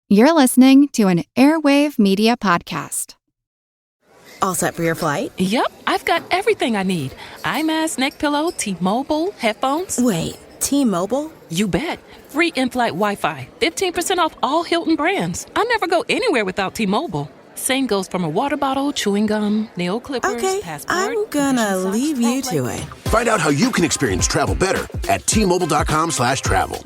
You're listening to an Airwave Media Podcast. All set for your flight? Yep, I've got everything I need. Eye mask, neck pillow, T-Mobile, headphones. Wait, T-Mobile? You bet. Free in-flight Wi-Fi. 15% off all Hilton brands. I never go anywhere without T-Mobile. Same goes for my water bottle, chewing gum, nail clippers, okay, passport. I'm gonna leave you to it. Find out how you can experience travel better at T-Mobile.com/travel.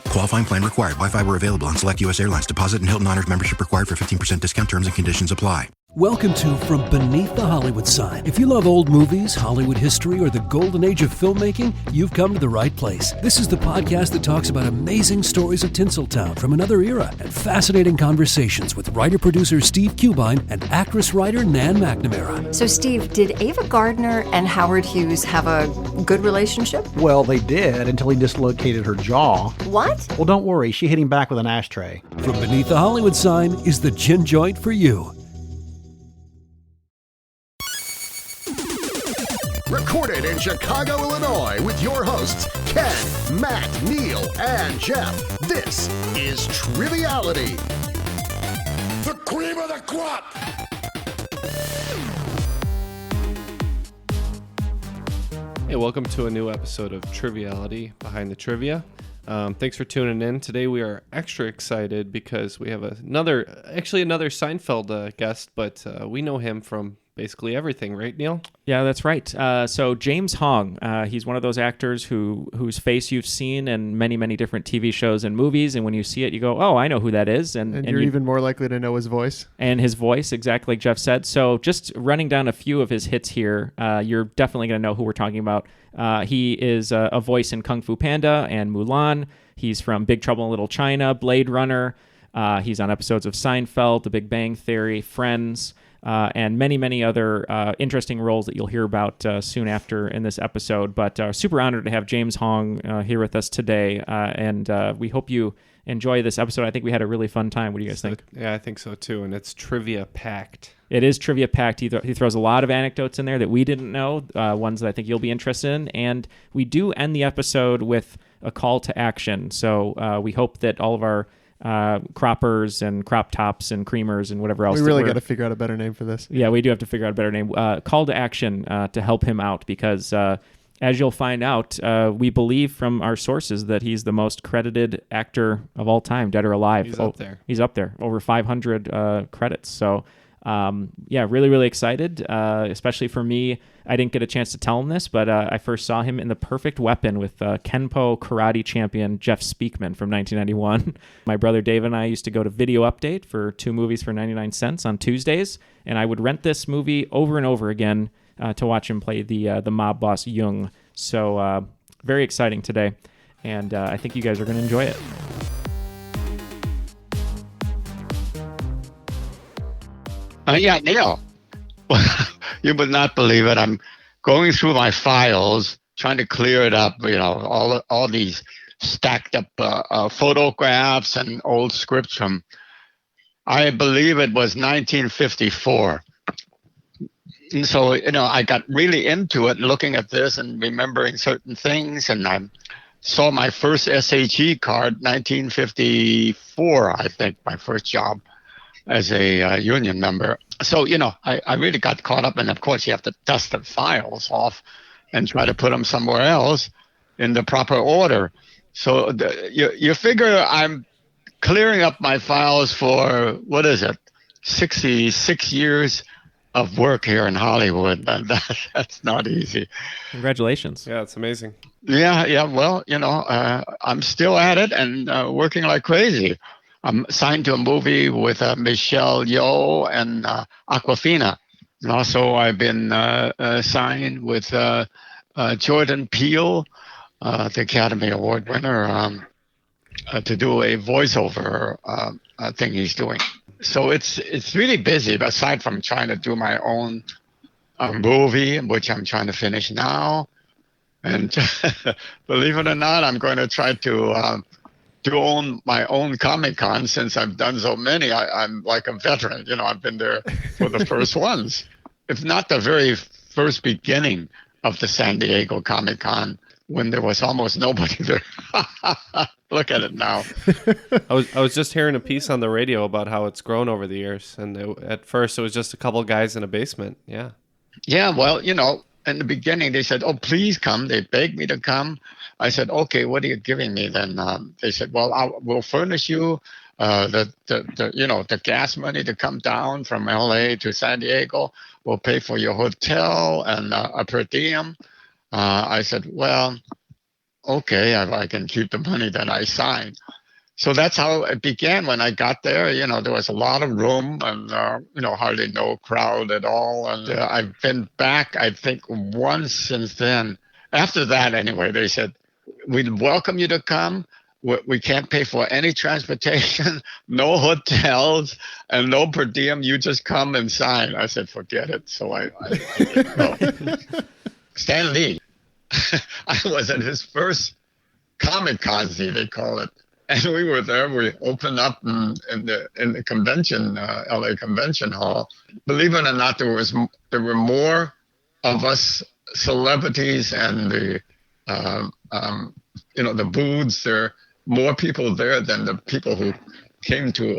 Qualifying plan required. Wi-Fi were available on select U.S. airlines. Deposit and Hilton Honors membership required for 15% discount. Terms and conditions apply. Welcome to From Beneath the Hollywood Sign. If you love old movies, Hollywood history, or the golden age of filmmaking, you've come to the right place. This is the podcast that talks about amazing stories of Tinseltown from another era and fascinating conversations with writer-producer Steve Cubine and actress-writer Nan McNamara. So, Steve, did Ava Gardner and Howard Hughes have a good relationship? Well, they did until he dislocated her jaw. What? Well, don't worry. She hit him back with an ashtray. From Beneath the Hollywood Sign is the gin joint for you. Recorded in Chicago, Illinois, with your hosts, Ken, Matt, Neil, and Jeff. This is Triviality. The cream of the crop! Hey, welcome to a new episode of Triviality Behind the Trivia. Thanks for tuning in. Today we are extra excited because we have another Seinfeld guest, but we know him from basically everything, right, Neil? Yeah, that's right. So James Hong, he's one of those actors whose face you've seen in many, many different TV shows and movies, and when you see it, you go, oh, I know who that is. And you're even more likely to know his voice. And his voice, exactly like Jeff said. So just running down a few of his hits here, you're definitely going to know who we're talking about. He is a voice in Kung Fu Panda and Mulan. He's from Big Trouble in Little China, Blade Runner. He's on episodes of Seinfeld, The Big Bang Theory, Friends, and many, many other interesting roles that you'll hear about soon after in this episode. But super honored to have James Hong here with us today, and we hope you enjoy this episode. I think we had a really fun time. What do you guys think? Yeah, I think so too, and it's trivia-packed. It is trivia-packed. He throws a lot of anecdotes in there that we didn't know, ones that I think you'll be interested in, and we do end the episode with a call to action. So we hope that all of our croppers and crop tops and creamers and whatever else. We really got to figure out a better name for this. Yeah, we do have to figure out a better name. Call to action to help him out because as you'll find out, we believe from our sources that he's the most credited actor of all time, dead or alive. He's up there. He's up there, over 500 credits. So yeah, really, really excited, especially for me. I didn't get a chance to tell him this, but I first saw him in The Perfect Weapon with Kenpo karate champion Jeff Speakman from 1991. My brother Dave and I used to go to Video Update for 2 movies for 99 cents on Tuesdays, and I would rent this movie over and over again to watch him play the mob boss Jung. So very exciting today, and I think you guys are going to enjoy it. Yeah, Neil. You would not believe it. I'm going through my files, trying to clear it up. You know, all these stacked up photographs and old scripts from, I believe it was 1954. And so, you know, I got really into it, looking at this and remembering certain things. And I saw my first SHE card, 1954, I think, my first job as a union member. So, you know, I really got caught up. And of course, you have to dust the files off and try to put them somewhere else in the proper order. So you figure I'm clearing up my files for, what is it, 66 years of work here in Hollywood. And that's not easy. Congratulations. Yeah, it's amazing. Yeah. Well, you know, I'm still at it and working like crazy. I'm signed to a movie with Michelle Yeoh and Awkwafina. And also, I've been signed with Jordan Peele, the Academy Award winner, to do a voiceover thing he's doing. So it's really busy, aside from trying to do my own movie, which I'm trying to finish now. And believe it or not, I'm going to try to own my own Comic-Con since I've done so many. I'm like a veteran. You know, I've been there for the first ones. If not the very first beginning of the San Diego Comic-Con when there was almost nobody there. Look at it now. I was just hearing a piece on the radio about how it's grown over the years, and at first it was just a couple of guys in a basement. Yeah. Yeah, well, in the beginning they said, "Oh, please come." They begged me to come. I said, "Okay, what are you giving me then?" They said, "Well, we'll furnish you the gas money to come down from LA to San Diego. We'll pay for your hotel and a per diem." I said, "Well, okay, if I can keep the money that I signed." So that's how it began. When I got there, there was a lot of room and, hardly no crowd at all. And I've been back, I think, once since then. After that, anyway, they said, "We'd welcome you to come. We can't pay for any transportation, no hotels, and no per diem. You just come and sign." I said, "Forget it." So I didn't go. Stan Lee, I was at his first Comic-Con, they call it. And we were there. We opened up in the convention, LA Convention Hall. Believe it or not, there were more of us celebrities and the booths. There more people there than the people who came to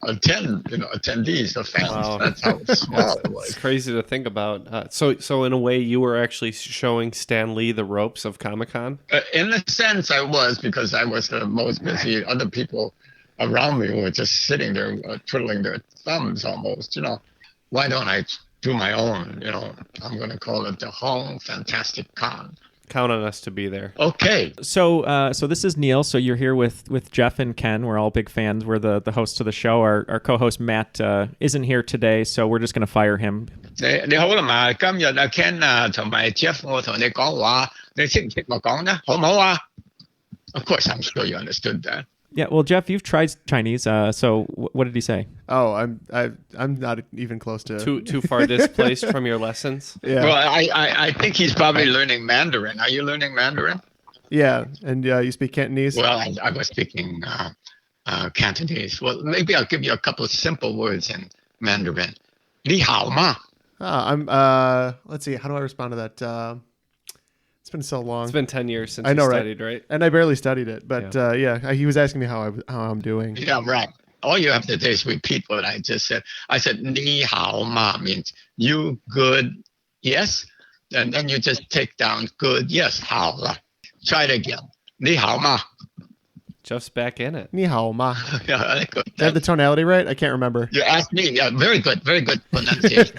attend. Attendees, the fans. Wow. That's how small it was. It's crazy to think about. So in a way, you were actually showing Stan Lee the ropes of Comic-Con? In a sense, I was, because I was the most busy. Other people around me were just sitting there twiddling their thumbs almost. Why don't I do my own? I'm going to call it the Hong Fantastic Con. Count on us to be there. Okay. So this is Neil. So you're here with Jeff and Ken. We're all big fans. We're the hosts of the show. Our co-host Matt isn't here today, so we're just going to fire him. 你好啦嘛，今日阿 Ken 同埋 Jeff 我同你講話，你識唔識我講呢？好唔好啊? Of course, I'm sure you understood that. Yeah, well, Jeff, you've tried Chinese. So what did he say? Oh, I'm not even close to too far displaced from your lessons. Yeah. Well, I think he's probably learning Mandarin. Are you learning Mandarin? Yeah, and you speak Cantonese. Well, I was speaking Cantonese. Well, maybe I'll give you a couple of simple words in Mandarin. 你好吗? Let's see. How do I respond to that? It's been so long. It's been 10 years since I know, you studied, right? And I barely studied it, but he was asking me how I'm doing. Yeah, right. All you have to do is repeat what I just said. I said 你好吗 means you good, yes, and then you just take down good, yes, 好了. Try it again. 你好吗? Jeff's back in it. 你好吗? Yeah, good. Did I have the tonality right? I can't remember. You asked me. Yeah, very good pronunciation.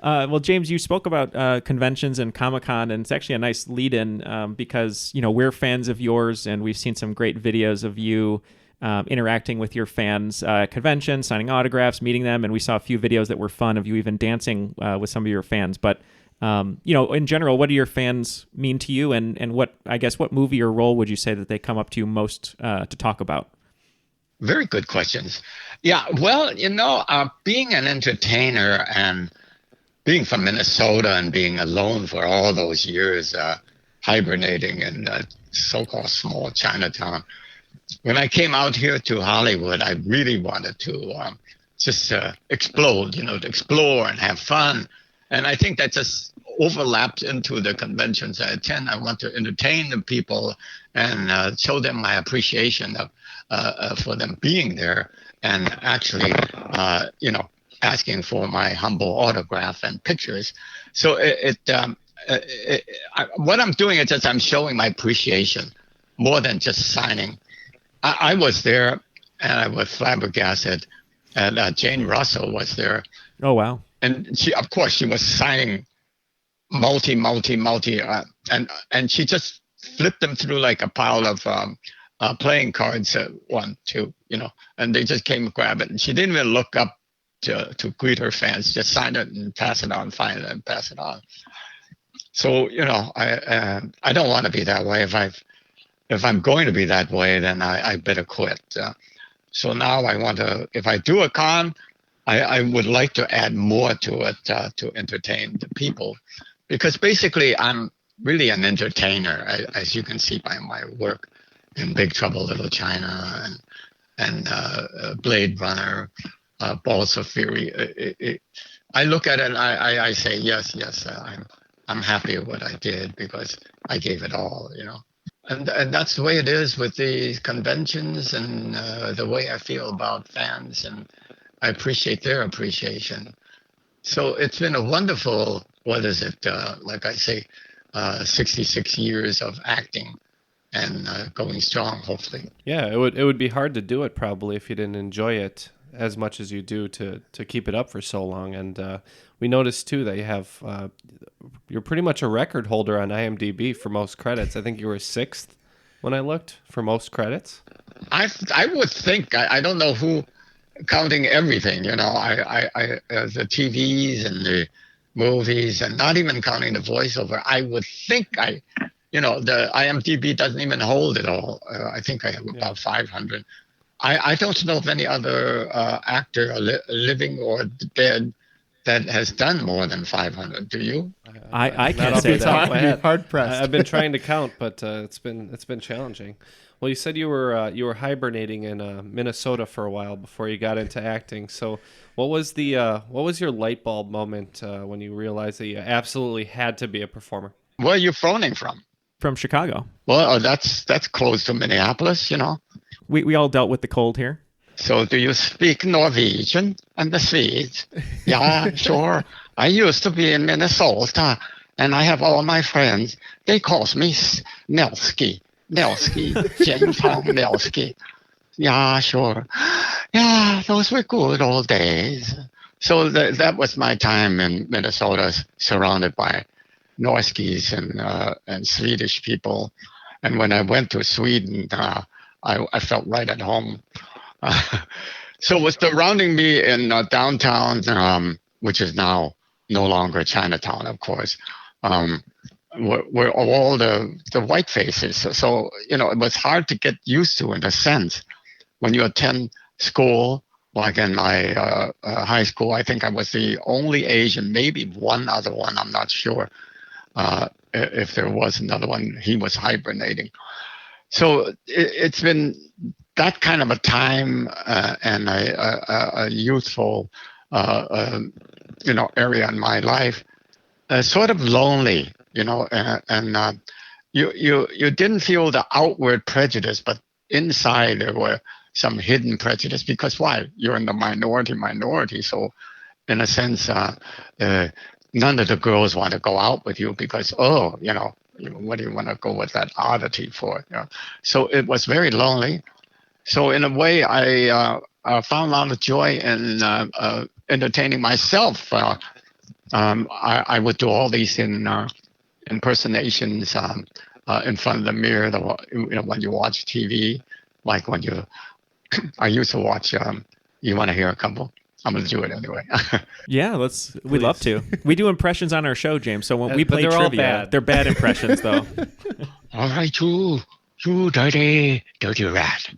Well, James, you spoke about conventions and Comic-Con, and it's actually a nice lead-in because, we're fans of yours, and we've seen some great videos of you interacting with your fans at conventions, signing autographs, meeting them, and we saw a few videos that were fun of you even dancing with some of your fans. But, in general, what do your fans mean to you, and what movie or role would you say that they come up to you most to talk about? Very good questions. Yeah, well, being an entertainer and being from Minnesota and being alone for all those years, hibernating in so-called small Chinatown, when I came out here to Hollywood, I really wanted to just explode, to explore and have fun. And I think that just overlapped into the conventions I attend. I want to entertain the people and show them my appreciation for them being there and actually, asking for my humble autograph and pictures. So what I'm doing is just I'm showing my appreciation more than just signing. I was there and I was flabbergasted, and Jane Russell was there. Oh, wow. And she was signing multi, and she just flipped them through like a pile of playing cards, 1, 2, and they just came and grab it. And she didn't even look up to greet her fans, just sign it and pass it on, find it and pass it on. So, I don't want to be that way. If I'm going to be that way, then I better quit. So now I want to, if I do a con, I would like to add more to it to entertain the people, because basically I'm really an entertainer, as you can see by my work in Big Trouble Little China and Blade Runner, Balls of Fury. I look at it and I say, yes, I'm happy with what I did because I gave it all, And that's the way it is with these conventions and the way I feel about fans, and I appreciate their appreciation. So it's been a wonderful, like I say, 66 years of acting and going strong, hopefully. Yeah, it would be hard to do it probably if you didn't enjoy it as much as you do to keep it up for so long. And we noticed too that you have you're pretty much a record holder on IMDb for most credits. I think you were 6th when I looked for most credits. I would think, I don't know who, counting everything, the TVs and the movies, and not even counting the voiceover. I would think the IMDb doesn't even hold it all. I think I have about 500. I don't know of any other actor, living or dead, that has done more than 500. Do you? I can't say that. Hard pressed. I've been trying to count, but it's been challenging. Well, you said you were hibernating in Minnesota for a while before you got into acting. So, what was your light bulb moment when you realized that you absolutely had to be a performer? Where are you phoning from? From Chicago. Well, that's close to Minneapolis, We all dealt with the cold here. So do you speak Norwegian and the Swedes? Yeah, sure. I used to be in Minnesota, and I have all my friends. They call me Nelski, Chinatown Nelski. Yeah, sure. Yeah, those were good old days. So that was my time in Minnesota, surrounded by Norskis and Swedish people. And when I went to Sweden, I felt right at home. So it was surrounding me in downtown, which is now no longer Chinatown, of course, were all the white faces. So, it was hard to get used to, in a sense. When you attend school, like in my high school, I think I was the only Asian, maybe one other one, I'm not sure. If there was another one, he was hibernating. So it's been that kind of a time and a youthful, area in my life, sort of lonely, and you didn't feel the outward prejudice, but inside there were some hidden prejudice, because why? You're in the minority. So in a sense, none of the girls want to go out with you because, what do you want to go with that oddity for? So it was very lonely. So in a way, I found a lot of joy in entertaining myself. I would do all these impersonations in front of the mirror. When you watch TV, like when I used to watch. You want to hear a couple? I'm going to do it anyway. Yeah, we'd love to. We do impressions on our show, James. So when we play trivia, they're bad impressions, though. All right, you dirty rat.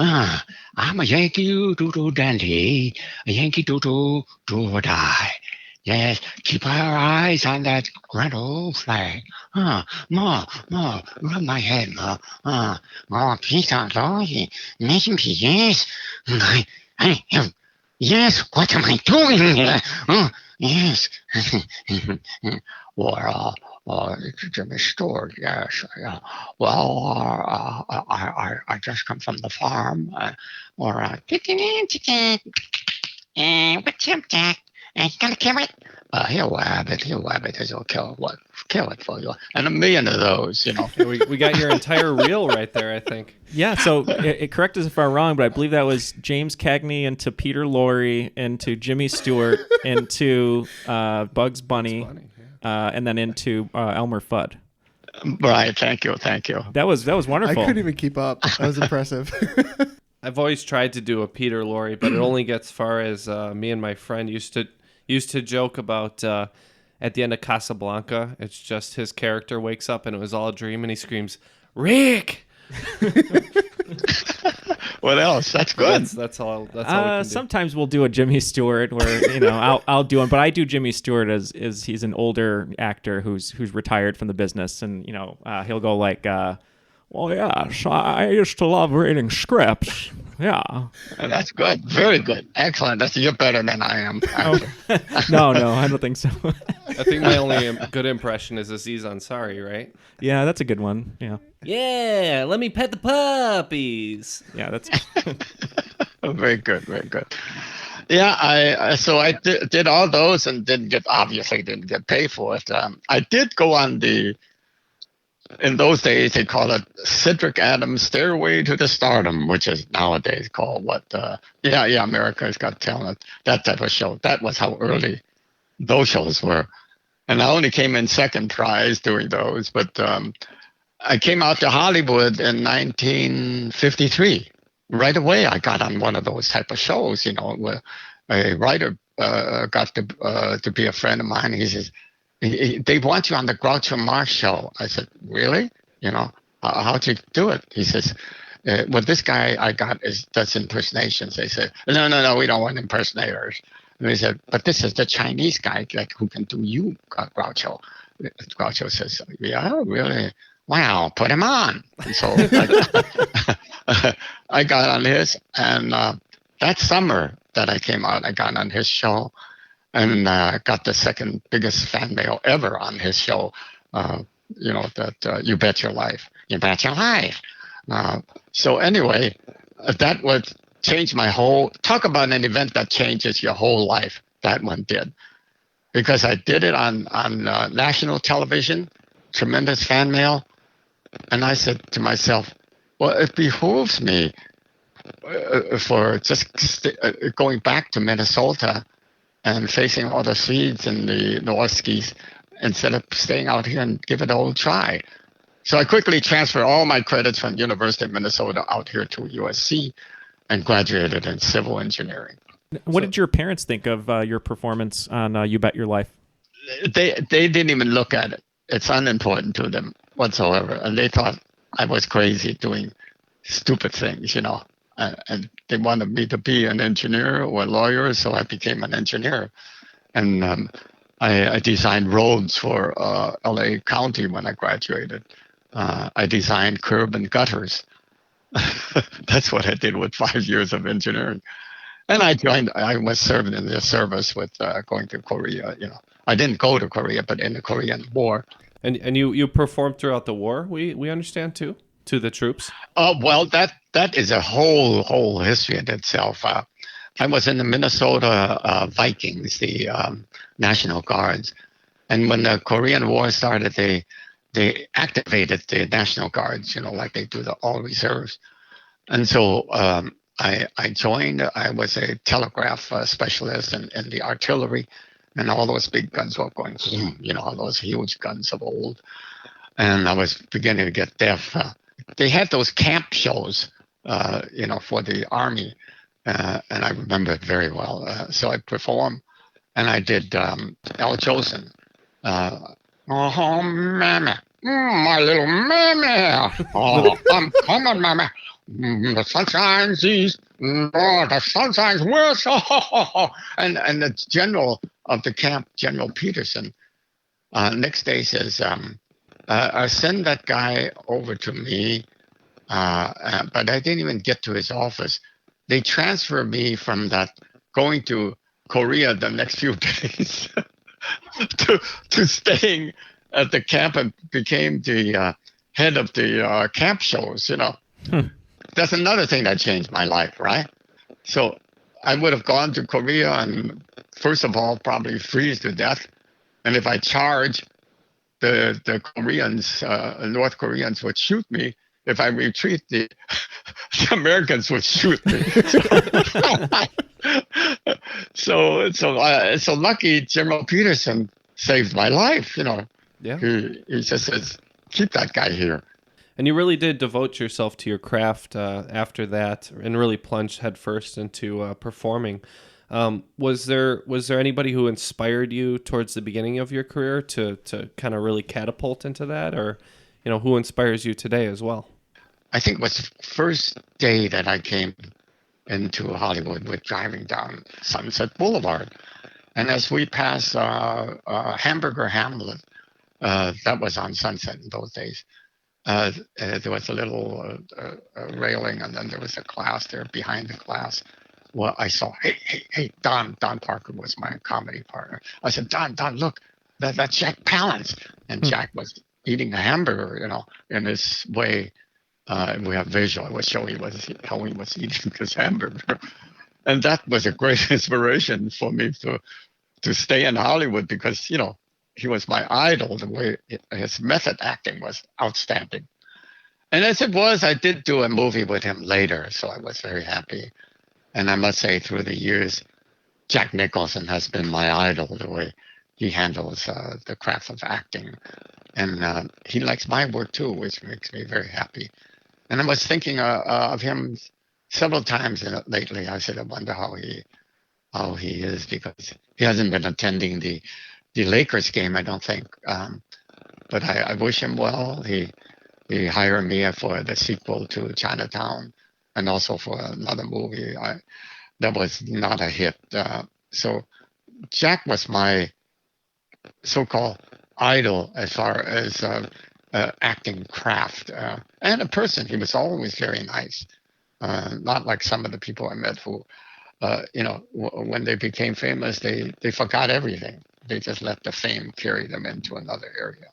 I'm a Yankee doodle dandy, a Yankee doodle do or die. Yes, keep our eyes on that grand old flag. Ma, rub my head, Ma. Peace out, Lord. Nation peace, yes. Yes, what am I doing here? Yes. Or Jimmy Stewart, yes. Well, I just come from the farm. What's up, Jack? You gonna kill it? He'll whab it. He'll kill it for you. And a million of those, We got your entire reel right there, I think. Yeah, so correct us if I'm wrong, but I believe that was James Cagney into Peter Lorre into Jimmy Stewart into Bugs Bunny, and then into Elmer Fudd. Right, thank you. That was wonderful. I couldn't even keep up. That was impressive. I've always tried to do a Peter Lorre, but it only gets far as me and my friend used to joke about at the end of Casablanca. It's just his character wakes up and it was all a dream, and he screams, "Rick!" What else? That's good. That's all. That's all we can do. Sometimes we'll do a Jimmy Stewart where I'll do one, but I do Jimmy Stewart as he's an older actor who's retired from the business, and he'll go like, "Well, yes, I used to love reading scripts. Yeah. That's good. Very good. Excellent. You're better than I am. Oh. No, I don't think so. I think my only good impression is Aziz Ansari, right? Yeah, that's a good one. Yeah. Yeah, let me pet the puppies. Yeah, that's very good. Very good. Yeah, I did all those and obviously didn't get paid for it. I did go on in those days they call it Cedric Adams' Stairway to the Stardom, which is nowadays called America's Got Talent, that type of show. That was how early those shows were. And I only came in second prize doing those, but I came out to Hollywood in 1953. Right away, I got on one of those type of shows, where a writer got to be a friend of mine. He says, they want you on the Groucho Marx show. I said, really? How'd you do it? He says, well, this guy I got does impersonations. They said, no, we don't want impersonators. And they said, but this is the Chinese guy who can do you, Groucho. Groucho says, yeah, really? Wow, put him on. And so I got on his, and that summer that I came out, I got on his show, and got the second biggest fan mail ever on his show. You Bet Your Life. You Bet Your Life. So anyway, that would change my whole. Talk about an event that changes your whole life. That one did, because I did it on national television. Tremendous fan mail. And I said to myself, well, it behooves me for just going back to Minnesota and facing all the Swedes and the Norskies instead of staying out here and give it a whole try. So I quickly transferred all my credits from University of Minnesota out here to USC and graduated in civil engineering. What did your parents think of your performance on You Bet Your Life? They didn't even look at it. It's unimportant to them whatsoever. And they thought I was crazy doing stupid things, and they wanted me to be an engineer or a lawyer, so I became an engineer. And I designed roads for LA County when I graduated. I designed curb and gutters. That's what I did with 5 years of engineering. And I was serving in the service with going to Korea. I didn't go to Korea, but in the Korean War. And you performed throughout the war, we understand too, to the troops? Well, that is a whole history in itself. I was in the Minnesota Vikings, the National Guards. And when the Korean War started, they activated the National Guards, like they do the all reserves. And so I joined. I was a telegraph specialist in the artillery, and all those big guns were going, all those huge guns of old. And I was beginning to get deaf. They had those camp shows, for the Army, and I remember it very well. So I performed, and I did El Jolson. Oh, mamma, my little mamma. Oh, I'm coming, mamma. The sun shines east, the sun shines west. And the general of the camp, General Peterson, next day says, send that guy over to me. But I didn't even get to his office. They transferred me from that going to Korea the next few days to staying at the camp and became the head of the camp shows, That's another thing that changed my life, right? So I would have gone to Korea and, first of all, probably freeze to death. And if I charge, the Koreans, North Koreans would shoot me. If I retreat, the Americans would shoot me. So lucky General Peterson saved my life, Yeah. He just says, keep that guy here. And you really did devote yourself to your craft after that, and really plunged headfirst into performing. Was there anybody who inspired you towards the beginning of your career to kind of really catapult into that, or who inspires you today as well? I think it was the first day that I came into Hollywood with driving down Sunset Boulevard, and as we passed Hamburger Hamlet, that was on Sunset in those days. there was a little railing, and then there was a glass there. Behind the glass, well, I saw, hey, Don Parker was my comedy partner. I said, Don, look, that's Jack Palance. And Jack was eating a hamburger, in his way. We have visual. I was showing how he was eating his hamburger. And that was a great inspiration for me to stay in Hollywood because, he was my idol. The way his method acting was outstanding. And as it was, I did do a movie with him later, so I was very happy. And I must say, through the years, Jack Nicholson has been my idol, the way he handles the craft of acting. And he likes my work too, which makes me very happy. And I was thinking of him several times lately. I said, I wonder how he is, because he hasn't been attending the Lakers game, I don't think. But I wish him well. He hired me for the sequel to Chinatown, and also for another movie that was not a hit. So Jack was my so-called idol as far as acting craft and a person. He was always very nice, not like some of the people I met who, when they became famous, they forgot everything. They just let the fame carry them into another area.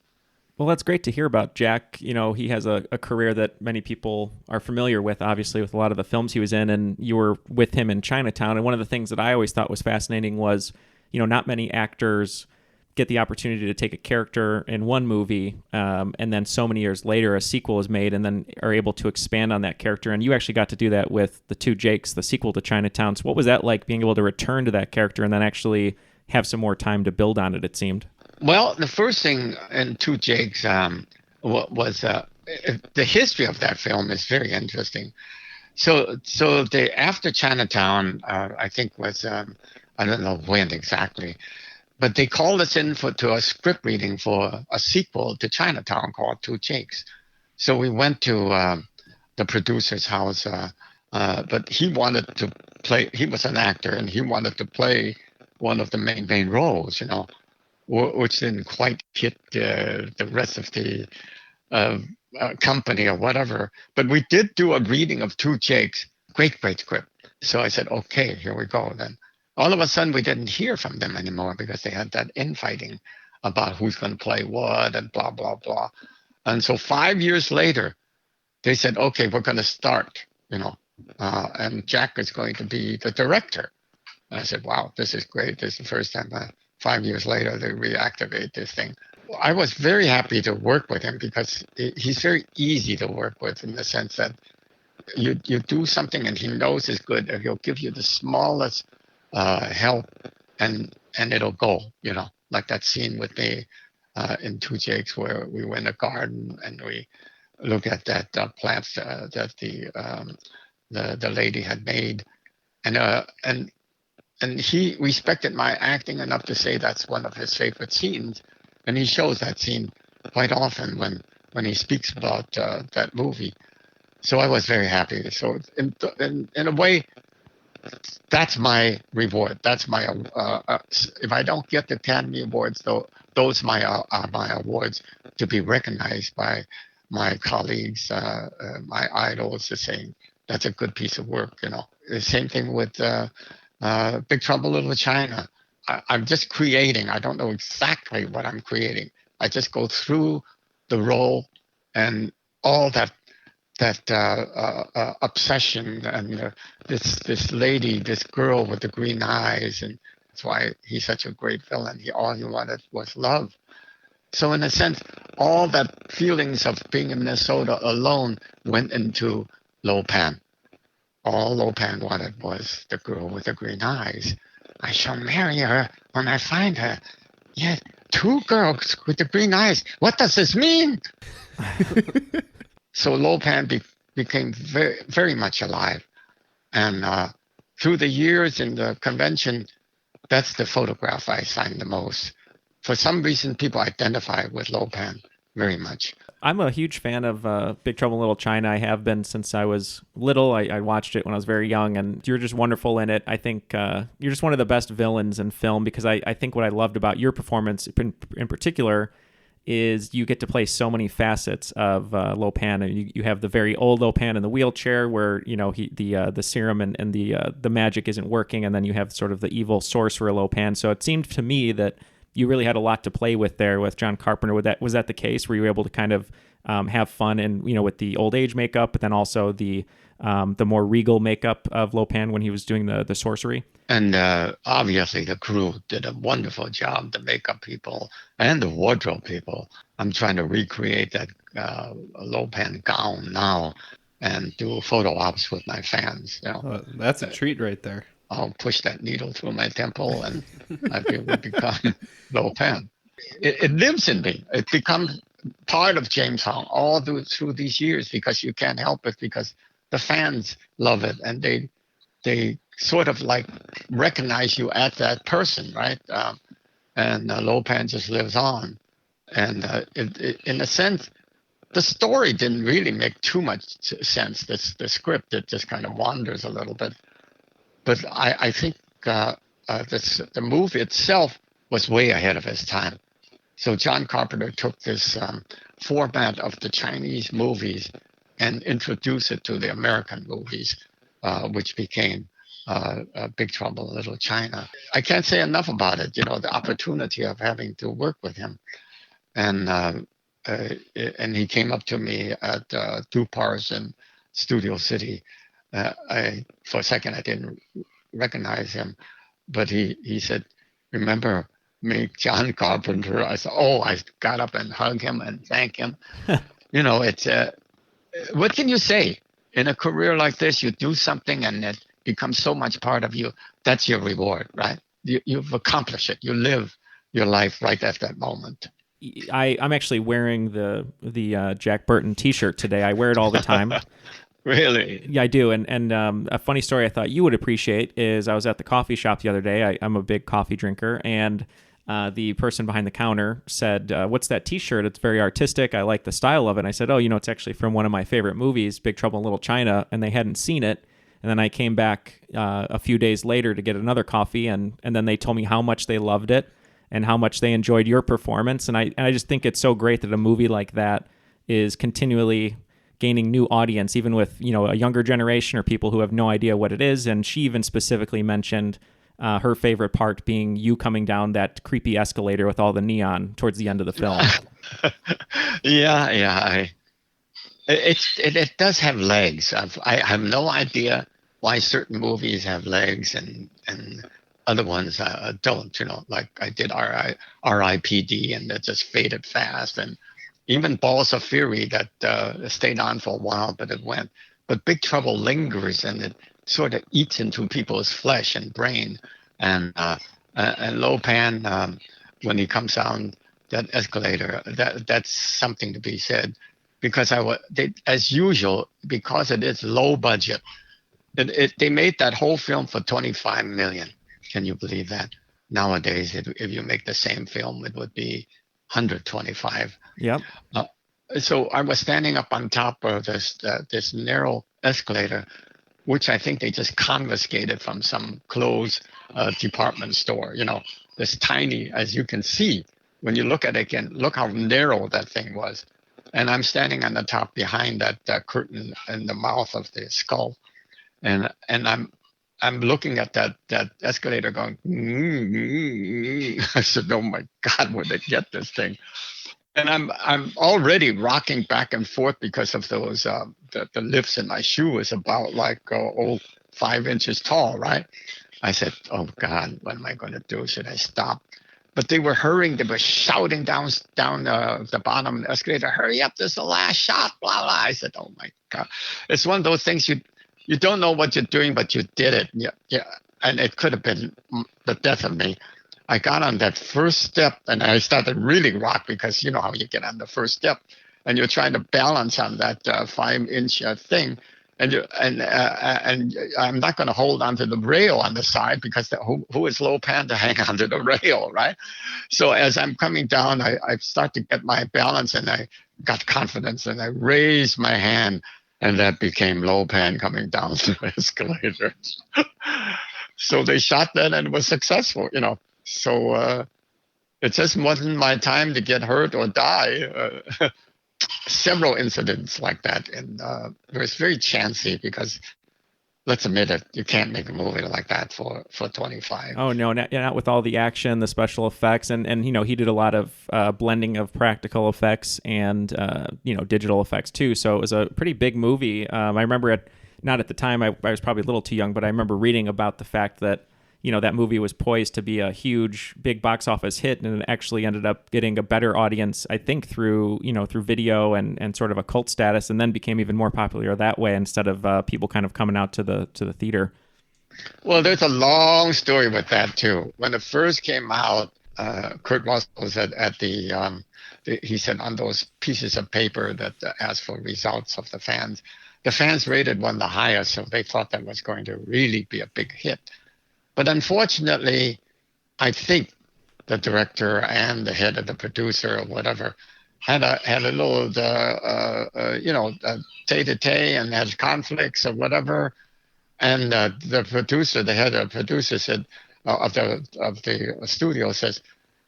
Well, that's great to hear about Jack. He has a career that many people are familiar with, obviously, with a lot of the films he was in, and you were with him in Chinatown. And one of the things that I always thought was fascinating was, not many actors get the opportunity to take a character in one movie, and then so many years later, a sequel is made, and then are able to expand on that character. And you actually got to do that with The Two Jakes, the sequel to Chinatown. So what was that like, being able to return to that character and then actually have some more time to build on it seemed? Well, the first thing in Two Jakes was the history of that film is very interesting. So after Chinatown, I think was I don't know when exactly, but they called us in to a script reading for a sequel to Chinatown called Two Jakes. So we went to the producer's house, but he wanted to play. He was an actor, and he wanted to play one of the main roles, which didn't quite hit the rest of the company or whatever. But we did do a reading of Two Jakes. Great script. So I said, okay, here we go then. All of a sudden, we didn't hear from them anymore because they had that infighting about who's going to play what and blah, blah, blah. And so 5 years later, they said, okay, we're going to start, and Jack is going to be the director. And I said, wow, this is great. This is the first time 5 years later they reactivate this thing. I was very happy to work with him because he's very easy to work with, in the sense that you do something and he knows it's good, and he'll give you the smallest help and it'll go, like that scene with me in Two Jakes where we went in a garden and we look at that plant that the lady had made, and he respected my acting enough to say that's one of his favorite scenes, and he shows that scene quite often when he speaks about that movie. So I was very happy. So in a way, that's my reward. That's my if I don't get the Academy Awards, though, those are my awards, to be recognized by my colleagues, my idols, to saying that's a good piece of work. The same thing with Big Trouble in Little China. I'm just creating. I don't know exactly what I'm creating. I just go through the role and all that obsession and this lady, this girl with the green eyes, and that's why he's such a great villain. All he wanted was love. So in a sense, all that feelings of being in Minnesota alone went into Lo Pan. All Lo Pan wanted was the girl with the green eyes. I shall marry her when I find her. Yes, two girls with the green eyes. What does this mean? So Lo Pan became very, very much alive. And through the years in the convention, that's the photograph I signed the most. For some reason, people identify with Lo Pan very much. I'm a huge fan of Big Trouble in Little China. I have been since I was little. I watched it when I was very young, and you're just wonderful in it. I think you're just one of the best villains in film, because I think what I loved about your performance in particular is you get to play so many facets of Lo Pan. And you have the very old Lo Pan in the wheelchair where, the serum and the magic isn't working. And then you have sort of the evil sorcerer Lo Pan. So it seemed to me that you really had a lot to play with there with John Carpenter. Was that the case? Were you able to kind of have fun and, with the old age makeup, but then also the more regal makeup of Lo Pan when he was doing the sorcery? And obviously the crew did a wonderful job, the makeup people and the wardrobe people. I'm trying to recreate that Lo Pan gown now and do photo ops with my fans. That's a treat right there. I'll push that needle through my temple and I will become Lo Pan. It lives in me. It becomes part of James Hong all through these years because you can't help it, because the fans love it and they sort of like recognize you as that person, right? And Lo Pan just lives on. And in a sense, the story didn't really make too much sense. The script, it just kind of wanders a little bit. But I think the movie itself was way ahead of its time. So John Carpenter took this format of the Chinese movies and introduced it to the American movies, which became Big Trouble in Little China. I can't say enough about it. The opportunity of having to work with him, and he came up to me at Dupars in Studio City. For a second I didn't recognize him, but he said, "Remember me, John Carpenter?" I said, "Oh," I got up and hugged him and thanked him. It's what can you say? In a career like this, you do something and it becomes so much part of you. That's your reward, right? You've accomplished it. You live your life right at that moment. I'm actually wearing the Jack Burton T-shirt today. I wear it all the time. Really? Yeah, I do. And a funny story I thought you would appreciate is I was at the coffee shop the other day. I'm a big coffee drinker, and the person behind the counter said, "What's that T-shirt? It's very artistic. I like the style of it." And I said, "Oh, it's actually from one of my favorite movies, Big Trouble in Little China," and they hadn't seen it. And then I came back a few days later to get another coffee, and then they told me how much they loved it and how much they enjoyed your performance. And I just think it's so great that a movie like that is continually gaining new audience, even with a younger generation or people who have no idea what it is. And she even specifically mentioned her favorite part being you coming down that creepy escalator with all the neon towards the end of the film. Yeah. It does have legs. I have no idea why certain movies have legs and other ones don't. Like I did R.I.P.D. and it just faded fast, and even Balls of Fury that stayed on for a while, but it went. But Big Trouble lingers, and it sort of eats into people's flesh and brain. And Lo Pan, when he comes down that escalator, that's something to be said. Because as usual, because it is low budget, they made that whole film for $25 million. Can you believe that? Nowadays, if you make the same film, it would be $125. Yep. So I was standing up on top of this narrow escalator, which I think they just confiscated from some clothes department store. This tiny, as you can see, when you look at it again, look how narrow that thing was. And I'm standing on the top behind that curtain in the mouth of the skull, and I'm looking at that escalator going. I said, "Oh my God, where they get this thing?" And I'm already rocking back and forth because of those the lifts in my shoe is about like 5 inches tall, right? I said, "Oh God, what am I going to do? Should I stop?" But they were hurrying. They were shouting down the bottom of the escalator, "Hurry up, this is the last shot, blah, blah." I said, "Oh, my God." It's one of those things you don't know what you're doing, but you did it. Yeah. And it could have been the death of me. I got on that first step, and I started really rock because you know how you get on the first step, and you're trying to balance on that 5-inch thing. And I'm not going to hold onto the rail on the side because who is Lo Pan to hang onto the rail, right? So as I'm coming down, I start to get my balance, and I got confidence, and I raised my hand, and that became Lo Pan coming down the escalator. So they shot that, and it was successful, So it just wasn't my time to get hurt or die. Several incidents like that, and it was very chancy because, let's admit it, you can't make a movie like that for 25. Oh no, not with all the action, the special effects, and he did a lot of blending of practical effects and digital effects too. So it was a pretty big movie. I remember not at the time. I was probably a little too young, but I remember reading about the fact that that movie was poised to be a huge, big box office hit, and it actually ended up getting a better audience, I think, through video and sort of a cult status, and then became even more popular that way instead of people kind of coming out to the theater. Well, there's a long story with that too. When it first came out, Kurt Russell said he said on those pieces of paper that asked for results of the fans rated one the highest, so they thought that was going to really be a big hit. But unfortunately, I think the director and the head of the producer or whatever had a little tete-a-tete and had conflicts or whatever. And the producer, the head of the producer said, of the studio says,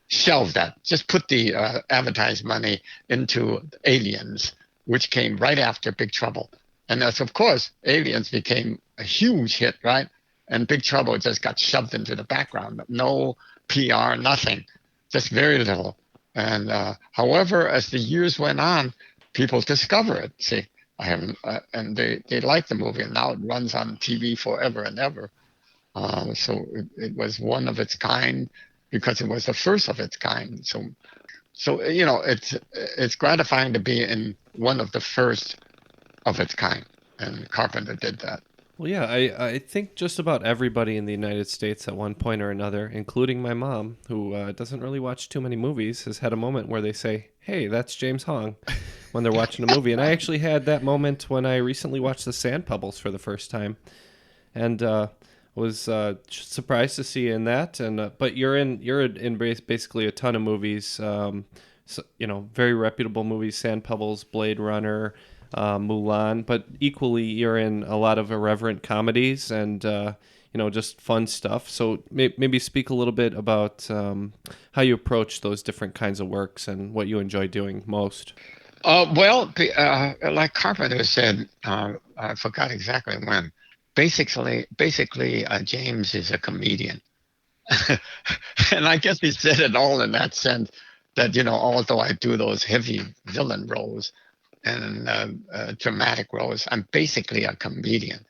shelve that. Just put the advertised money into Aliens, which came right after Big Trouble. And as of course, Aliens became a huge hit, right? And Big Trouble just got shoved into the background. No PR, nothing, just very little. And however, as the years went on, people discover it. See, and they like the movie, and now it runs on TV forever and ever. So it was one of its kind because it was the first of its kind. So it's gratifying to be in one of the first of its kind, and Carpenter did that. Well, yeah, I think just about everybody in the United States at one point or another, including my mom, who doesn't really watch too many movies, has had a moment where they say, hey, that's James Hong, when they're watching a movie. And I actually had that moment when I recently watched The Sand Pebbles for the first time, and was surprised to see you in that. And but you're in basically a ton of movies, very reputable movies, Sand Pebbles, Blade Runner, Mulan, but equally you're in a lot of irreverent comedies and just fun stuff. So maybe speak a little bit about how you approach those different kinds of works and what you enjoy doing most. Like Carpenter said, I forgot exactly when. Basically, James is a comedian, and I guess he said it all in that sense that although I do those heavy villain roles and dramatic roles, I'm basically a comedian,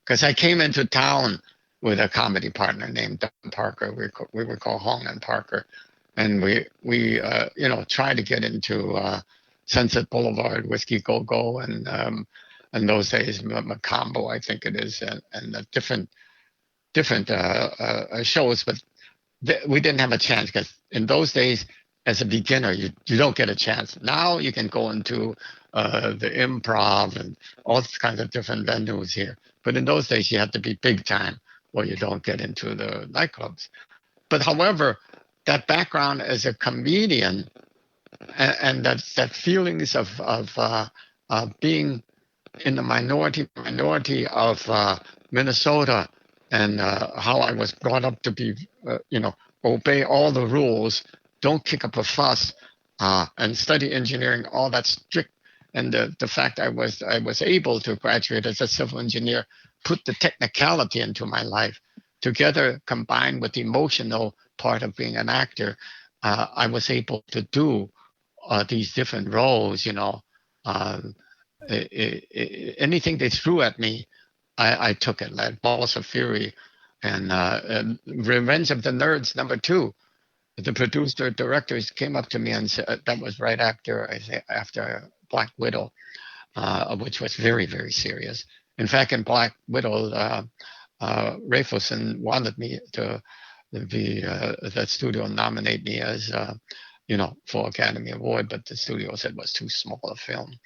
because I came into town with a comedy partner named Don Parker. We were called Hong and Parker, and we tried to get into Sunset Boulevard, Whiskey Go Go, and in those days Macombo, I think it is, and different shows, but we didn't have a chance, because in those days, as a beginner, you don't get a chance. Now you can go into the Improv and all kinds of different venues here. But in those days, you had to be big time, or you don't get into the nightclubs. But however, that background as a comedian and that feelings of being in the minority of Minnesota, and how I was brought up to be, obey all the rules, don't kick up a fuss, and study engineering, all that strict. And the fact I was able to graduate as a civil engineer, put the technicality into my life, together combined with the emotional part of being an actor, I was able to do these different roles. Anything they threw at me, I took it, like Balls of Fury and Revenge of the Nerds #2. The producer directors came up to me and said, that was right after Black Widow, which was very, very serious. In fact, in Black Widow, Rafelson wanted me to be the studio nominate me as for Academy Award, but the studio said it was too small a film.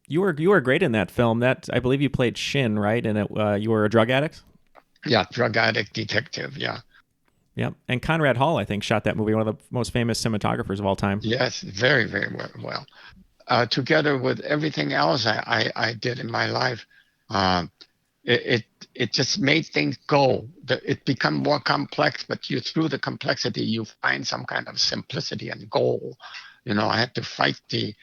You were great in that film. That, I believe you played Shin, right? And you were a drug addict? Yeah, drug addict detective, yeah. Yeah, and Conrad Hall, I think, shot that movie, one of the most famous cinematographers of all time. Yes, very, very well. Together with everything else I did in my life, it it just made things go. It become more complex, but through the complexity, you find some kind of simplicity and goal. I had to fight the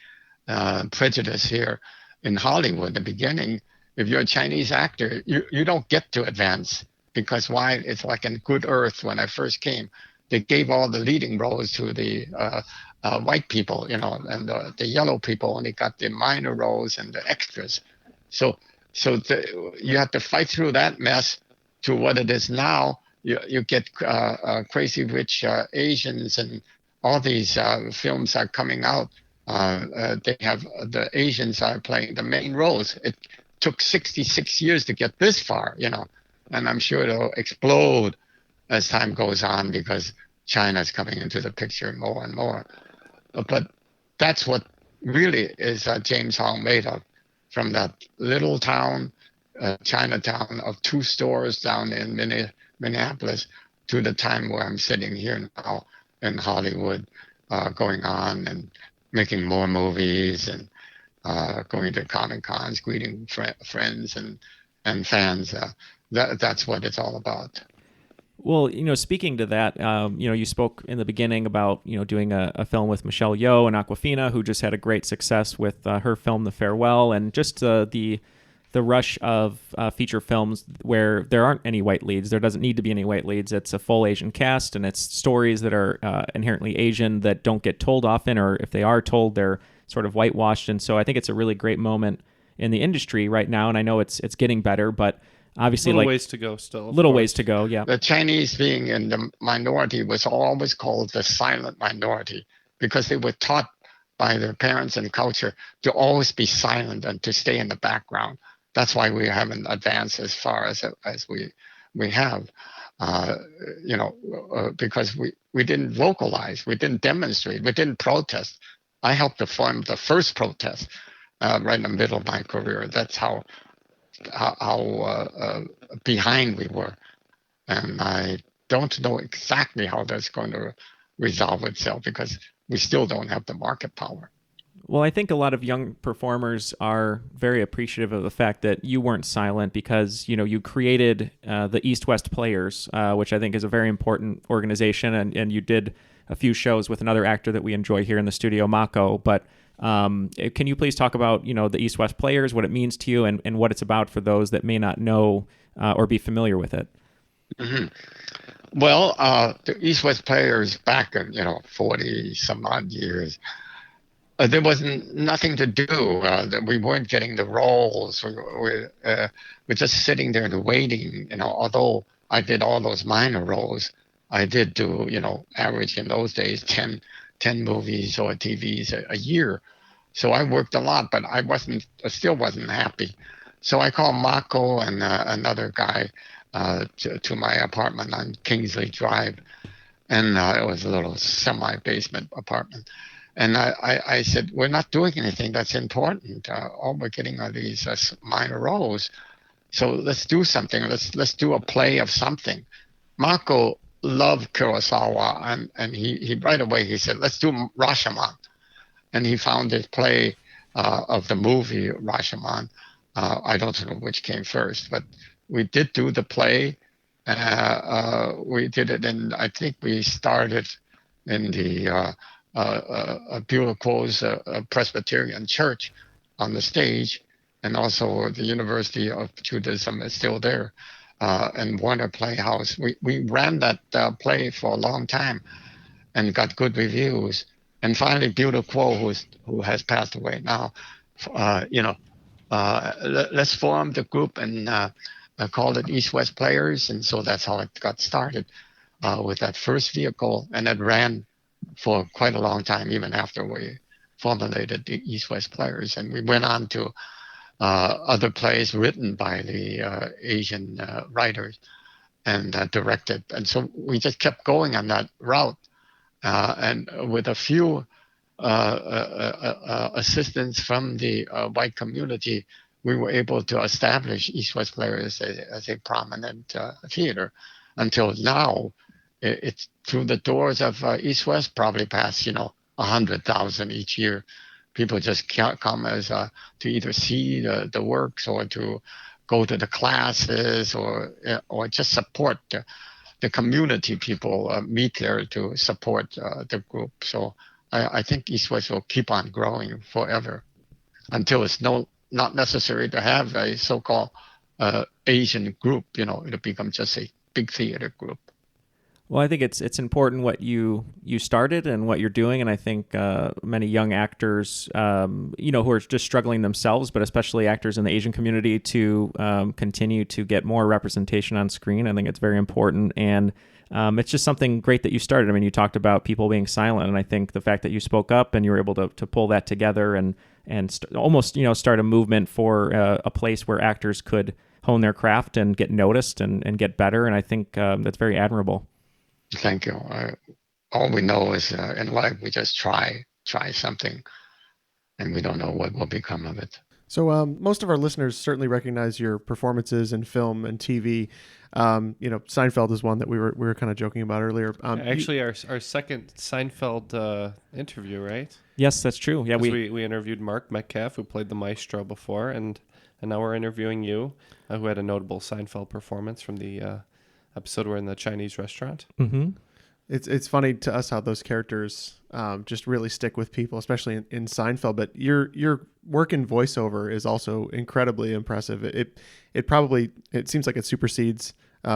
prejudice here in Hollywood in the beginning. If you're a Chinese actor, you don't get to advance, because why? It's like in Good Earth when I first came. They gave all the leading roles to the white people, and the yellow people only got the minor roles and the extras. So you have to fight through that mess to what it is now. You get Crazy Rich Asians, and all these films are coming out. They have the Asians are playing the main roles. It took 66 years to get this far, and I'm sure it'll explode as time goes on, because China's coming into the picture more and more. But that's what really is James Hong made of. From that little town, Chinatown, of 2 stores down in Minneapolis, to the time where I'm sitting here now in Hollywood, going on and making more movies, and going to Comic-Cons, greeting friends and fans. That's what it's all about. Well, speaking to that, you spoke in the beginning about, doing a film with Michelle Yeoh and Awkwafina, who just had a great success with her film, The Farewell, and just the rush of feature films where there aren't any white leads. There doesn't need to be any white leads. It's a full Asian cast, and it's stories that are inherently Asian that don't get told often, or if they are told, they're sort of whitewashed. And so I think it's a really great moment in the industry right now, and I know it's getting better, but obviously, ways to go still. Ways to go, yeah. The Chinese, being in the minority, was always called the silent minority, because they were taught by their parents and culture to always be silent and to stay in the background. That's why we haven't advanced as far as we have, because we didn't vocalize, we didn't demonstrate, we didn't protest. I helped to form the first protest right in the middle of my career. That's how behind we were, and I don't know exactly how that's going to resolve itself, because we still don't have the market power. Well, I think a lot of young performers are very appreciative of the fact that you weren't silent, because you created the East West Players, which I think is a very important organization, and you did a few shows with another actor that we enjoy here in the studio, Mako. But can you please talk about the East West Players, what it means to you, and what it's about for those that may not know or be familiar with it? Mm-hmm. Well, the East West Players, back in 40 some odd years, there wasn't nothing to do. We weren't getting the roles. We're just sitting there and waiting. Although I did all those minor roles, I did do average in those days 10 movies or TVs a year. So I worked a lot, but I still wasn't happy. So I called Mako and another guy to my apartment on Kingsley Drive, and it was a little semi-basement apartment. And I said, we're not doing anything that's important. All we're getting are these minor roles. So let's do something. Let's do a play of something. Mako loved Kurosawa, and he right away he said, let's do Rashomon. And he found this play of the movie Rashomon. I don't know which came first, but we did do the play. We did it I think we started in the Beulah Close Presbyterian Church on the stage, and also the University of Judaism is still there, and Warner Playhouse. We ran that play for a long time and got good reviews. And finally, Beulah Close, who has passed away now, let's form the group and called it East West Players. And so that's how it got started with that first vehicle, and it ran for quite a long time, even after we formulated the East West Players. And we went on to other plays written by the Asian writers and directed. And so we just kept going on that route. And with a few assistance from the white community, we were able to establish East West Players as a prominent theater. Until now, it's through the doors of East West, probably past 100,000 each year. People just come as to either see the works or to go to the classes or just support the community people meet there to support the group. So I think East West will keep on growing forever until it's not necessary to have a so-called Asian group. It'll become just a big theater group. Well, I think it's important what you started and what you're doing, and I think many young actors, who are just struggling themselves, but especially actors in the Asian community, to continue to get more representation on screen. I think it's very important, and it's just something great that you started. I mean, you talked about people being silent, and I think the fact that you spoke up and you were able to pull that together and almost start a movement for a place where actors could hone their craft and get noticed and get better, and I think that's very admirable. Thank you. All we know is in life we just try something, and we don't know what will become of it. So most of our listeners certainly recognize your performances in film and TV. Seinfeld is one that we were kind of joking about earlier. Actually, our second Seinfeld interview, right? Yes, that's true. Yeah, we interviewed Mark Metcalf, who played the maestro before, and now we're interviewing you, who had a notable Seinfeld performance from the episode where in the Chinese restaurant. Mm-hmm. It's funny to us how those characters just really stick with people, especially in Seinfeld. But your work in voiceover is also incredibly impressive. It seems like it supersedes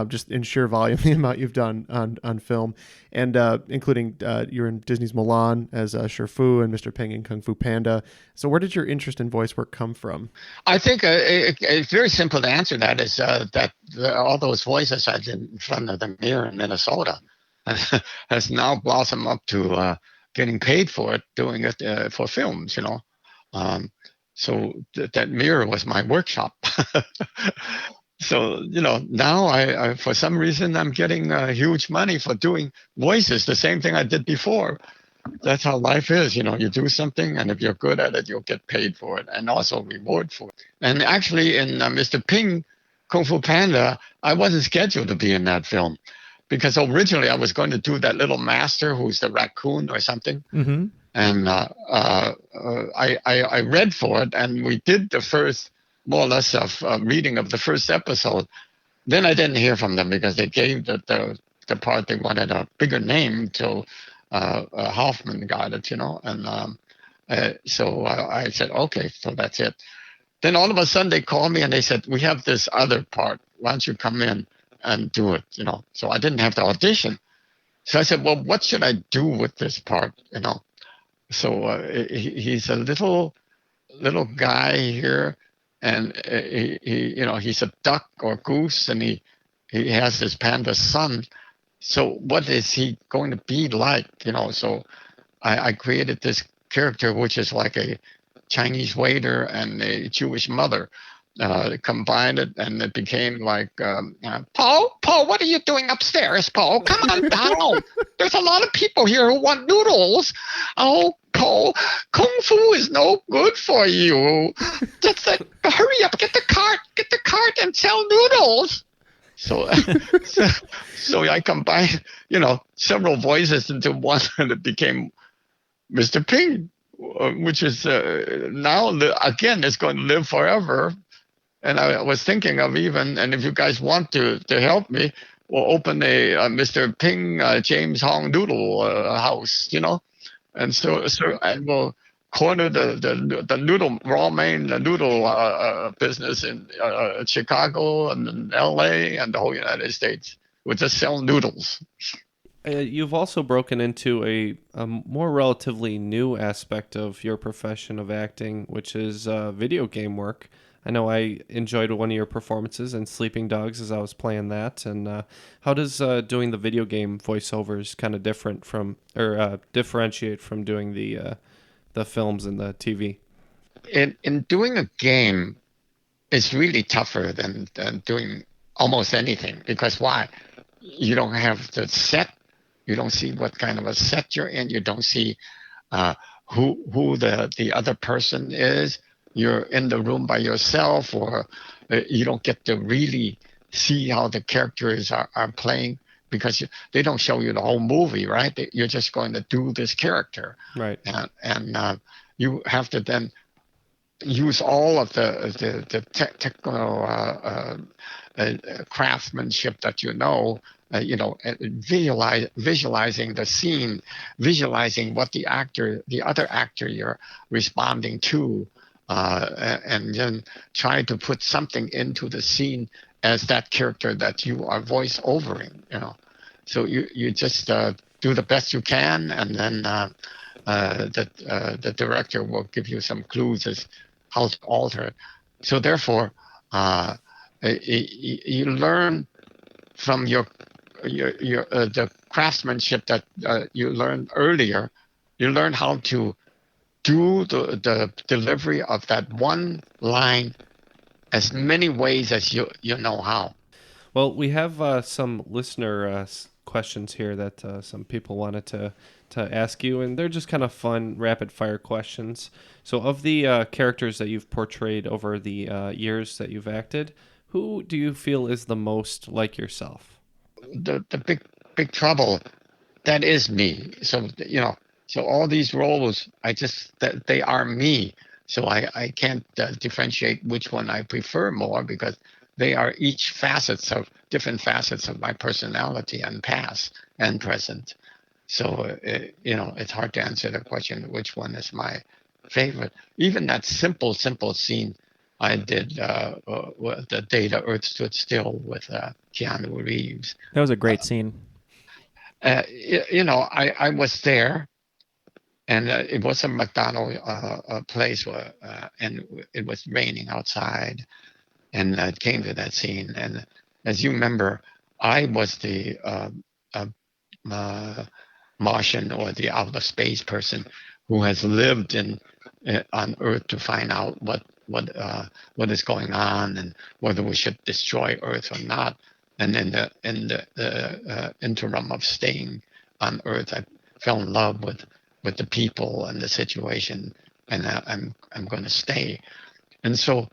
just in sheer volume the amount you've done on film, and including you're in Disney's Mulan as Shifu and Mr. Ping in Kung Fu Panda. So where did your interest in voice work come from? I think it's very simple to answer that is that all those voices I did in front of the mirror in Minnesota has now blossomed up to getting paid for it, doing it for films, So that mirror was my workshop. So, now I for some reason, I'm getting huge money for doing voices, the same thing I did before. That's how life is. You do something, and if you're good at it, you'll get paid for it and also reward for it. And actually in Mr. Ping, Kung Fu Panda, I wasn't scheduled to be in that film because originally I was going to do that little master who's the raccoon or something. Mm-hmm. And I read for it, and we did the first, more or less, of reading of the first episode. Then I didn't hear from them because they gave the part they wanted a bigger name till Hoffman got it, And so I said, okay, so that's it. Then all of a sudden they called me and they said, we have this other part. Why don't you come in and do it, So I didn't have to audition. So I said, well, what should I do with this part, So he's a little guy here, and he's a duck or goose, and he has this panda son. So what is he going to be like? So I created this character which is like a Chinese waiter and a Jewish mother. Combined it, and it became like, Paul, what are you doing upstairs, Paul? Come on down. There's a lot of people here who want noodles. Oh, Paul, Kung Fu is no good for you. Just hurry up, get the cart and sell noodles. So I combined, several voices into one, and it became Mr. Ping, which is now, again, is going to live forever. And I was thinking of even, and if you guys want to help me, we'll open a Mr. Ping James Hong Noodle house, and so I will corner the noodle ramen, the noodle business in Chicago and L.A. and the whole United States. We'll just sell noodles. You've also broken into a more relatively new aspect of your profession of acting, which is video game work. I know I enjoyed one of your performances in Sleeping Dogs as I was playing that. And how does doing the video game voiceovers kind of differentiate from doing the films and the TV? In doing a game, it's really tougher than doing almost anything. Because why? You don't have the set. You don't see what kind of a set you're in. You don't see who the other person is. You're in the room by yourself, or you don't get to really see how the characters are playing because they don't show you the whole movie, right? You're just going to do this character. Right. And you have to then use all of the technical craftsmanship that visualizing the scene, visualizing what the other actor you're responding to, and then try to put something into the scene as that character that you are voice overing. So you just do the best you can, and then the director will give you some clues as how to alter. So therefore, you learn from the craftsmanship that you learned earlier. You learn how to do the delivery of that one line as many ways as you know how. Well, we have some listener questions here that some people wanted to ask you, and they're just kind of fun, rapid-fire questions. So of the characters that you've portrayed over the years that you've acted, who do you feel is the most like yourself? The big trouble, that is me. So, so all these roles, they are me. So I can't differentiate which one I prefer more, because they are each different facets of my personality, and past and present. So, it's hard to answer the question, which one is my favorite. Even that simple scene I did the day the Earth stood still with Keanu Reeves. That was a great scene. I was there, and it was a McDonald's place and it was raining outside, and it came to that scene. And as you remember, I was the Martian, or the outer space person, who has lived on Earth to find out what is going on, and whether we should destroy Earth or not. And in the interim of staying on Earth, I fell in love with the people and the situation, and I'm going to stay. And so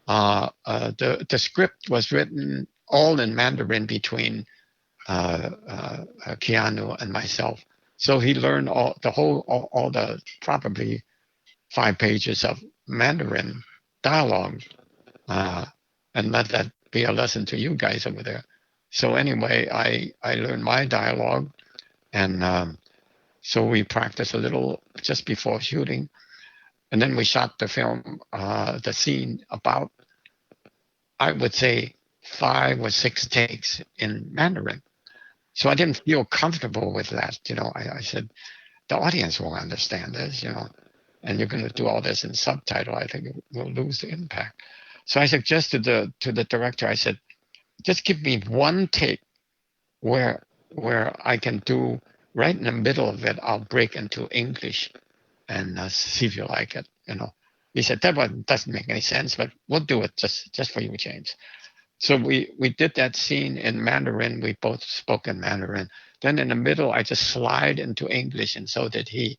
the script was written all in Mandarin between Keanu and myself. So he learned all the probably 5 pages of Mandarin dialogue, and let that be a lesson to you guys over there. So anyway, I learned my dialogue, and so we practiced a little just before shooting, and then we shot the film, the scene, about, I would say, 5 or 6 takes in Mandarin. So I didn't feel comfortable with that. I said, the audience won't understand this, and you're going to do all this in subtitle. I think we'll lose the impact. So I suggested to the director, I said, just give me one take where I can do, right in the middle of it, I'll break into English and see if you like it. He said, that one doesn't make any sense, but we'll do it just for you, James. So we did that scene in Mandarin. We both spoke in Mandarin. Then in the middle, I just slide into English, and so did he.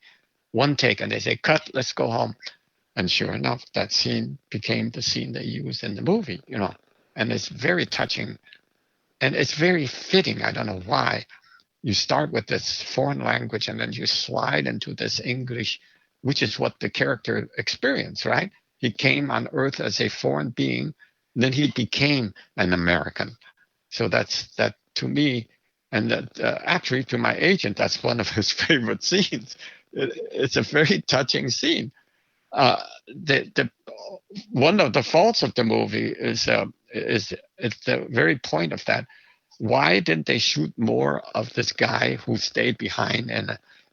One take, and they say, cut, let's go home. And sure enough, that scene became the scene they used in the movie, and it's very touching, and it's very fitting. I don't know why. You start with this foreign language, and then you slide into this English, which is what the character experienced, right? He came on Earth as a foreign being, and then he became an American. So that to me, and that actually to my agent, that's one of his favorite scenes. It's a very touching scene. One of the faults of the movie is the very point of that. Why didn't they shoot more of this guy who stayed behind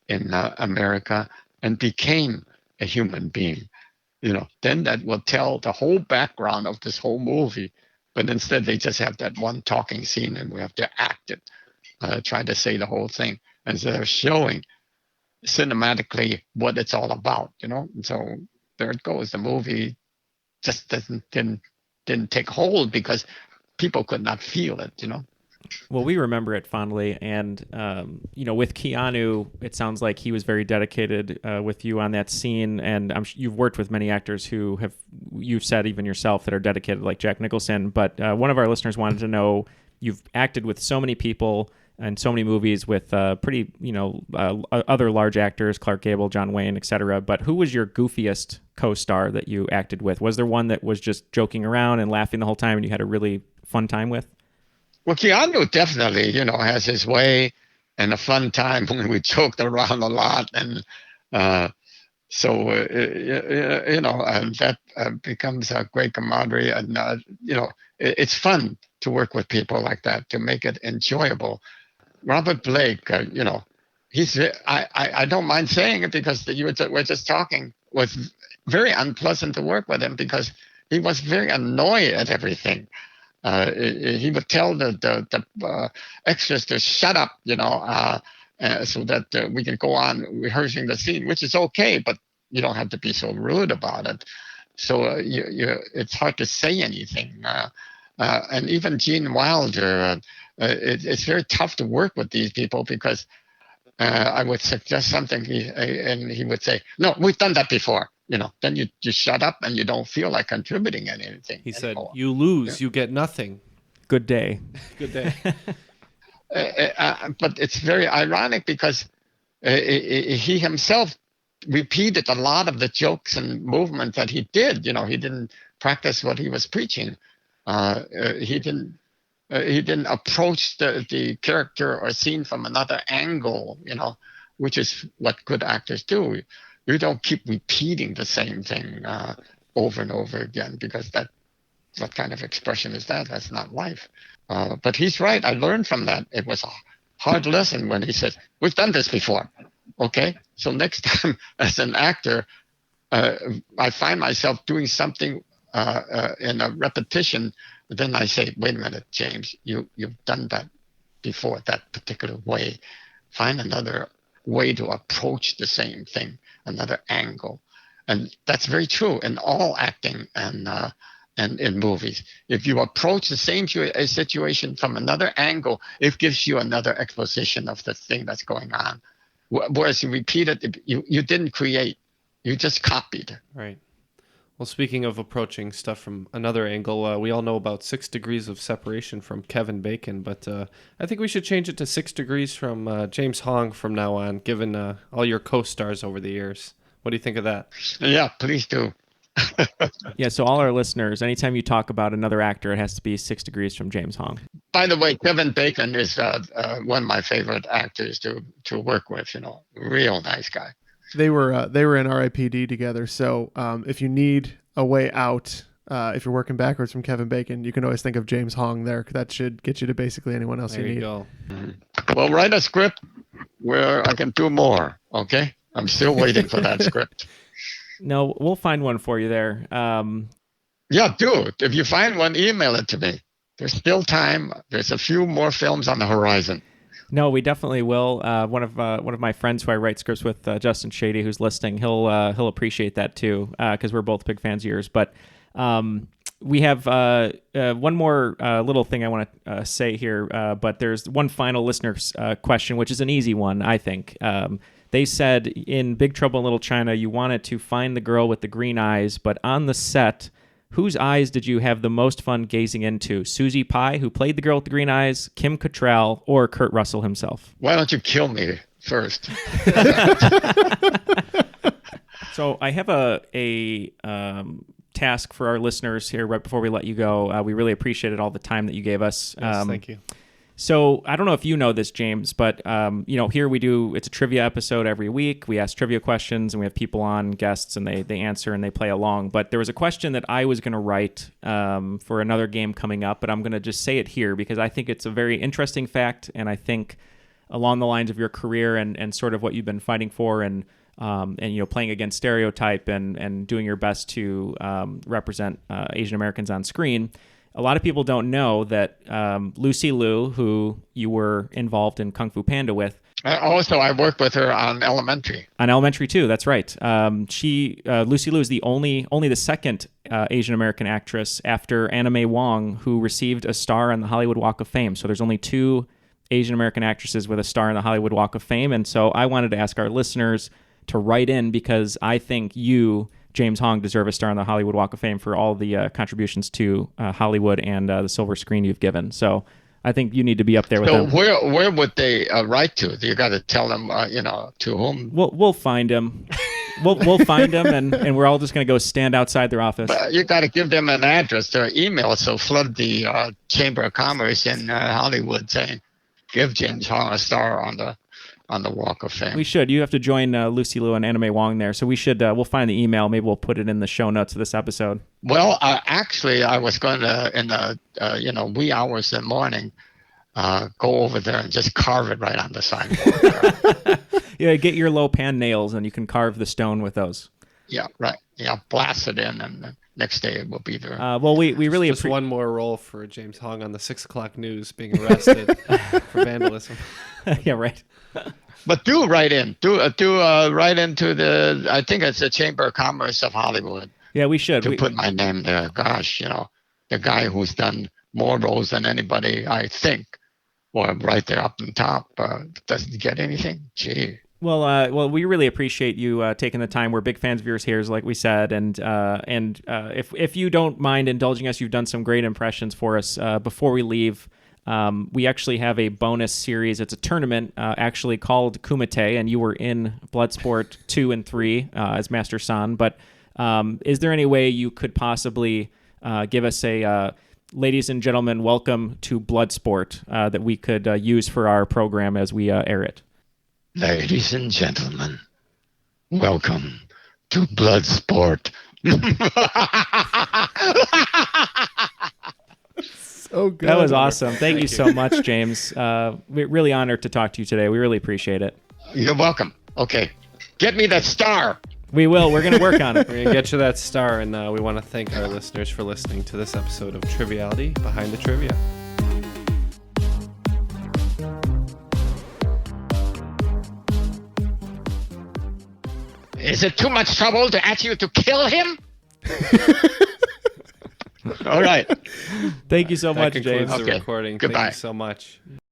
in America and became a human being? Then that will tell the whole background of this whole movie. But instead, they just have that one talking scene, and we have to act it, try to say the whole thing, instead of showing cinematically what it's all about. And so there it goes. The movie just didn't take hold because people could not feel it. Well, we remember it fondly, and with Keanu, it sounds like he was very dedicated with you on that scene, and you've worked with many actors who you've said even yourself, that are dedicated, like Jack Nicholson. But one of our listeners wanted to know, you've acted with so many people, in so many movies with pretty, other large actors, Clark Gable, John Wayne, etc. But who was your goofiest co-star that you acted with? Was there one that was just joking around and laughing the whole time and you had a really fun time with? Well, Keanu definitely, has his way and a fun time when we joked around a lot. And and that becomes a great camaraderie. And, it's fun to work with people like that, to make it enjoyable. Robert Blake, he's, I don't mind saying it because we're just talking, was very unpleasant to work with him because he was very annoyed at everything. He would tell the extras to shut up, so that we can go on rehearsing the scene, which is okay, but you don't have to be so rude about it. So it's hard to say anything. And even Gene Wilder, it's very tough to work with these people because I would suggest something and he would say, "No, we've done that before." Then you just shut up and you don't feel like contributing anything. He said, "You lose, you get nothing." Good day. Good day. But it's very ironic because he himself repeated a lot of the jokes and movements that he did. He didn't practice what he was preaching. He didn't approach the character or scene from another angle, which is what good actors do. You don't keep repeating the same thing over and over again because what kind of expression is that? That's not life. But he's right. I learned from that. It was a hard lesson when he said, "We've done this before." Okay, so next time as an actor, I find myself doing something in a repetition. Then I say, "Wait a minute, James, you've done that before that particular way. Find another way to approach the same thing, another angle." And that's very true in all acting and in movies. If you approach the same situation from another angle, it gives you another exposition of the thing that's going on. Whereas you repeat it, you didn't create, you just copied. Right. Well, speaking of approaching stuff from another angle, we all know about 6 Degrees of Separation from Kevin Bacon, but I think we should change it to 6 Degrees from James Hong from now on, given all your co-stars over the years. What do you think of that? Yeah, please do. Yeah, so all our listeners, anytime you talk about another actor, it has to be 6 Degrees from James Hong. By the way, Kevin Bacon is one of my favorite actors to work with. Real nice guy. They were in RIPD together. So if you need a way out, if you're working backwards from Kevin Bacon, you can always think of James Hong there. That should get you to basically anyone else there you need. Go. Well, write a script where I can do more. Okay, I'm still waiting for that script. No, we'll find one for you there. Yeah, do. If you find one, email it to me. There's still time. There's a few more films on the horizon. No, we definitely will. One of my friends who I write scripts with, Justin Shady, who's listening, he'll appreciate that too, because we're both big fans of yours. But we have one more little thing I want to say here. But there's one final listener's question, which is an easy one, I think. They said in Big Trouble in Little China, you wanted to find the girl with the green eyes, but on the set, whose eyes did you have the most fun gazing into? Susie Pye, who played the girl with the green eyes, Kim Cattrall, or Kurt Russell himself? Why don't you kill me first? So I have a task for our listeners here right before we let you go. We really appreciated all the time that you gave us. Yes, thank you. So I don't know if you know this, James, but here it's a trivia episode every week. We ask trivia questions and we have people on, guests, and they answer and they play along. But there was a question that I was going to write for another game coming up, but I'm going to just say it here because I think it's a very interesting fact, and I think along the lines of your career and sort of what you've been fighting for and playing against stereotype and doing your best to represent Asian Americans on screen. A lot of people don't know that Lucy Liu, who you were involved in Kung Fu Panda with. Also, I worked with her on Elementary. On Elementary too, that's right. Lucy Liu is only the second Asian American actress after Anna May Wong who received a star on the Hollywood Walk of Fame. So there's only 2 Asian American actresses with a star on the Hollywood Walk of Fame. And so I wanted to ask our listeners to write in because I think you, James Hong, deserve a star on the Hollywood Walk of Fame for all the contributions to Hollywood and the silver screen you've given. So I think you need to be up there with So them. where would they write to? You got to tell them, to whom. We'll find him. We'll find him, and we're all just going to go stand outside their office. But you got to give them an address, their email, so flood the Chamber of Commerce in Hollywood saying, give James Hong a star on the Walk of Fame. We should. You have to join Lucy Liu and Anime Wong there. So we should. We'll find the email. Maybe we'll put it in the show notes of this episode. Well, actually, I was going to, in the wee hours in the morning, go over there and just carve it right on the signboard. Yeah, get your low pan nails, and you can carve the stone with those. Yeah, right. Yeah, blast it in, and the next day it will be there. Well, we really just one more role for James Hong on the 6 o'clock news being arrested for vandalism. Yeah, right. But do write in. Do write into the. I think it's the Chamber of Commerce of Hollywood. Yeah, we should. To put my name there. Gosh, the guy who's done more roles than anybody, I think, or right there up on top, doesn't get anything. Gee. Well, we really appreciate you taking the time. We're big fans of yours here, like we said, and if you don't mind indulging us, you've done some great impressions for us. Before we leave, we actually have a bonus series. It's a tournament actually called Kumite, and you were in Bloodsport 2 and 3 as Master San. But is there any way you could possibly give us a ladies and gentlemen, welcome to Bloodsport that we could use for our program as we air it? Ladies and gentlemen, welcome to Bloodsport. So good. That was awesome. Thank you so much, James. We're really honored to talk to you today. We really appreciate it. You're welcome. Okay. Get me that star. We will. We're going to work on it. We're going to get you that star, and we want to thank our listeners for listening to this episode of Triviality Behind the Trivia. Is it too much trouble to ask you to kill him? All right. Thank you so That much, concludes James. the recording. Goodbye. Thank you so much.